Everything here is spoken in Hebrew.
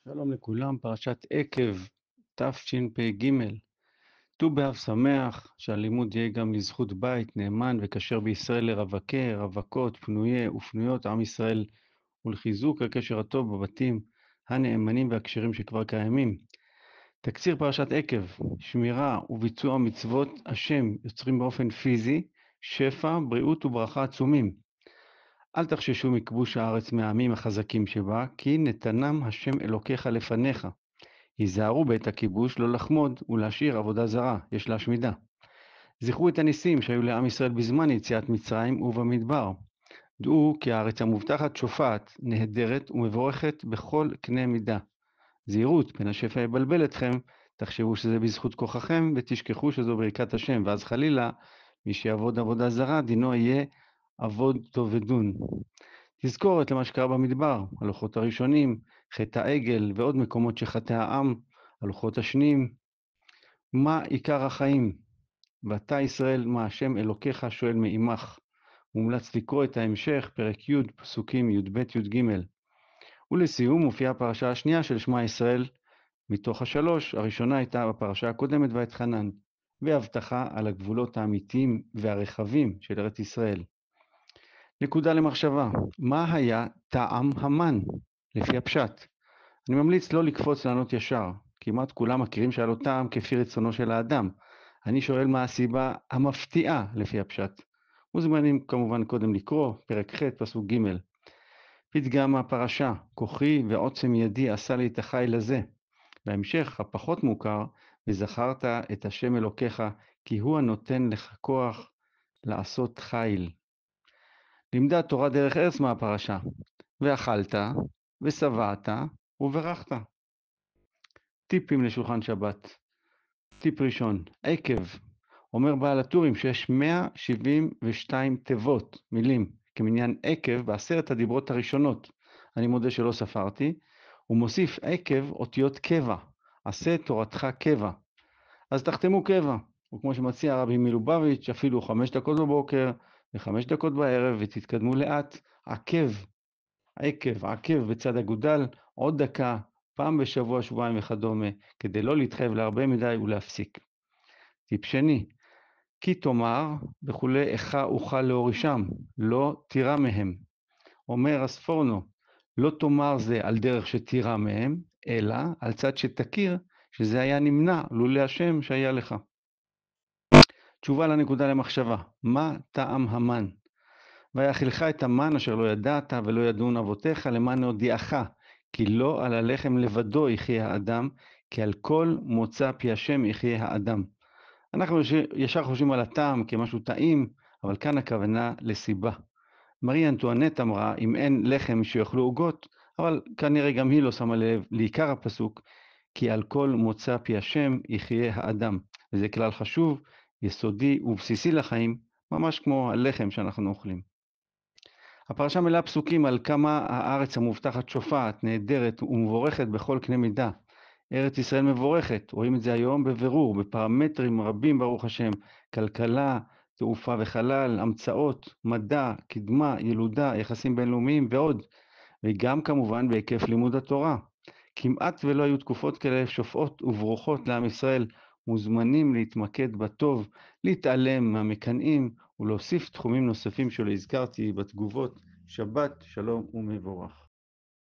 שלום לכולם, פרשת עקב, תשפ"ג. ט"ו באב שמח, שהלימוד יהיה גם לזכות בית נאמן וכשר בישראל לרווקי, רווקות, פנויי ופנויות עם ישראל, ולחיזוק הקשר הטוב בבתים הנאמנים והכשרים שכבר קיימים. תקציר פרשת עקב: שמירה וביצוע מצוות השם יוצרים באופן פיזי שפע, בריאות וברכה עצומים. אל תחששו מכבוש הארץ מהעמים החזקים שבה, כי נתנם השם אלוקיך לפניך. היזהרו בעת הכיבוש לא לחמוד ולהשאיר עבודה זרה, יש להשמידה. זכרו את הניסים שהיו לעם ישראל בזמן יציאת מצרים ובמדבר. דעו כי הארץ המובטחת שופעת, נהדרת ומבורכת בכל קנה מידה. זהירות, פן השפע יבלבל אתכם, תחשבו שזה בזכות כוחכם ותשכחו שזו ברכת השם, ואז חלילה מי שיעבוד עבודה זרה דינו יהיה עבוד תאבדון. תזכורת למה שקרה במדבר, הלוחות הראשונים, חטא העגל ועוד מקומות שחטא העם, הלוחות השניים. מה עיקר החיים? ואתה ישראל, מה השם אלוקיך שואל מעמך. מומלץ לקרוא את ההמשך, פרק י', פסוקים י"ב י"ג. ולסיום מופיעה הפרשה השנייה של שמע ישראל מתוך השלוש. הראשונה הייתה בפרשה הקודמת ואתחנן, והבטחה על הגבולות האמיתיים והרחבים של ארץ ישראל. נקודה למחשבה, מה היה טעם המן לפי הפשט? אני ממליץ לא לקפוץ לענות ישר, כמעט כולם מכירים שהיה לו טעם כפי רצונו של האדם. אני שואל מה הסיבה המפתיעה לפי הפשט. מוזמנים כמובן קודם לקרוא, פרק ח' פסוק ג'. פתגם הפרשה, כוחי ועוצם ידי עשה לי את החיל הזה. בהמשך הפחות מוכר, וזכרת את השם אלוקיך, כי הוא הנותן לך כוח לעשות חיל. לימדה תורה דרך ארץ מהפרשה, ואכלת, ושבעת, וברכת. טיפים לשולחן שבת. טיפ ראשון, עקב. אומר בעל הטורים שיש 172 תיבות, מילים, כמניין עקב בעשרת הדיברות הראשונות. אני מודה שלא ספרתי. הוא מוסיף עקב אותיות קבע, עשה תורתך קבע. אז תחתמו קבע, וכמו שמציע הרבי מלובביץ', אפילו 5 דקות בבוקר ו5 דקות בערב, ותתקדמו לאט, עקב, עקב בצד אגודל, עוד דקה, פעם בשבוע, שבועיים וכדומה, כדי לא להתחייב להרבה מדי ולהפסיק. טיפ שני, כי תאמר וכולי איכה אוכל להורישם, לא תירא מהם. אומר הספורנו, לא תאמר זה על דרך שתירא מהם, אלא על צד שתכיר שזה היה נמנע לולא השם שהיה לך. תשובה לנקודה למחשבה, מה טעם המן? ויאכילך את המן אשר לא ידעת ולא ידעון אבותיך למען להודיעך, כי לא על הלחם לבדו יחיה האדם, כי על כל מוצא פי השם יחיה האדם. אנחנו ישר חושבים על הטעם כמשהו טעים, אבל כאן הכוונה לסיבה. מרי אנטואנט אמרה, אם אין לחם שיאכלו עוגות, אבל כנראה גם היא לא שמה לב לעיקר הפסוק, כי על כל מוצא פי השם יחיה האדם. וזה כלל חשוב, יסודי ובסיסי לחיים, ממש כמו הלחם שאנחנו אוכלים. הפרשה מלאה פסוקים על כמה הארץ המובטחת שופעת, נהדרת ומבורכת בכל קנה מידה. ארץ ישראל מבורכת, רואים את זה היום בבירור, בפרמטרים רבים ברוך השם, כלכלה, תעופה וחלל, המצאות, מדע, קדמה, ילודה, יחסים בינלאומיים ועוד, וגם כמובן בהיקף לימוד התורה. כמעט ולא היו תקופות כאלה שופעות וברוכות לעם ישראל, מוזמנים להתמקד בטוב, להתעלם מהמקנאים ולהוסיף תחומים נוספים שלא הזכרתי בתגובות. שבת שלום ומבורך.